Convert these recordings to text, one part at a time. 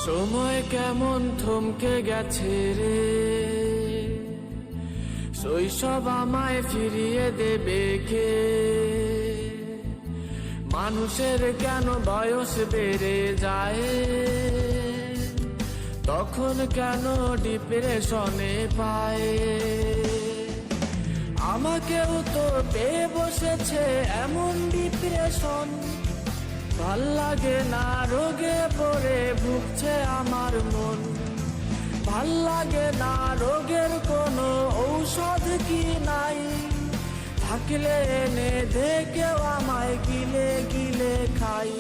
সময় কেমন থমকে গেছে রে, শৈশব আমায় ফিরিয়ে দেবে কে? মানুষের কেন বয়স বেড়ে যায়, তখন কেন ডিপ্রেশনে পায়? আমাকেও তো পেয়ে বসেছে এমন ডিপ্রেশন, ভাল লাগে না রোগে পড়ে ভুগছে আমার মন। ভাল লাগে না রোগের কোনো ঔষধ কি নাই, থাকলে এনে দে কেউ আমায় গিলে গিলে খাই।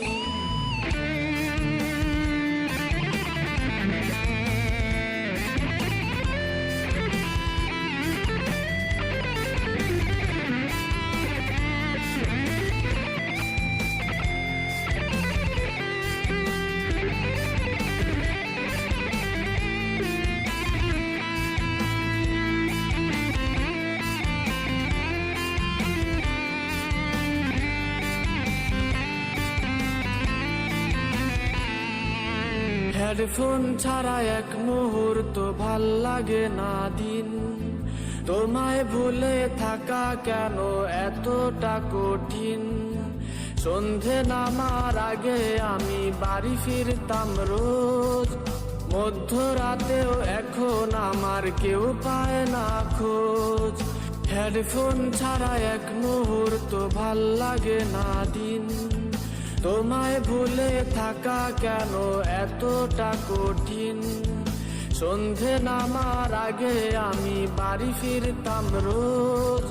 হেডফোন ছাড়া এক মুহূর্ত ভাল লাগে না দিন, তোমায় ভুলে থাকা কেন এতটা কঠিন? সন্ধে নামার আগে আমি বাড়ি ফিরতাম রোজ, মধ্যরাতেও এখন আমার কেউ পায় না খোঁজ। হেডফোন ছাড়া এক মুহূর্ত ভাল লাগে না দিন, তোমায় ভুলে থাকা কেন এতটা কঠিন? সন্ধে নামার আগে আমি বাড়ি ফিরতাম রোজ,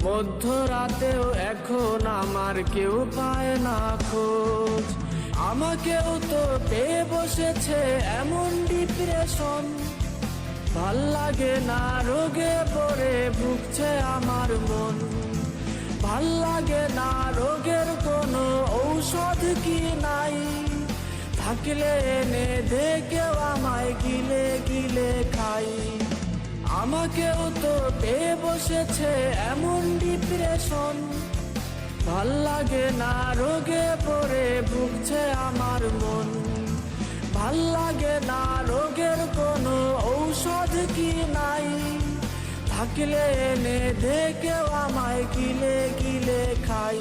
মধ্যরাতেও এখন আমার কেউ পায় না খোঁজ। আমাকেও তো পেয়ে বসেছে এমন ডিপ্রেশন, ভাল লাগে না রোগে পড়ে ভুগছে আমার মন। ভাল লাগে না রোগের কোনো ঔষধ কি নাই, থাকলে এনে দে কেউ আমায় গিলে গিলে খাই। আমাকেও তো পেয়ে বসেছে এমন ডিপ্রেশন, ভাল লাগে না রোগে পড়ে ভুগছে আমার মন। ভাল লাগে না রোগের কোনো ঔষধ কি নাই, থাকলে এনে দে কেউ আমায় গিলে গিলে খাই।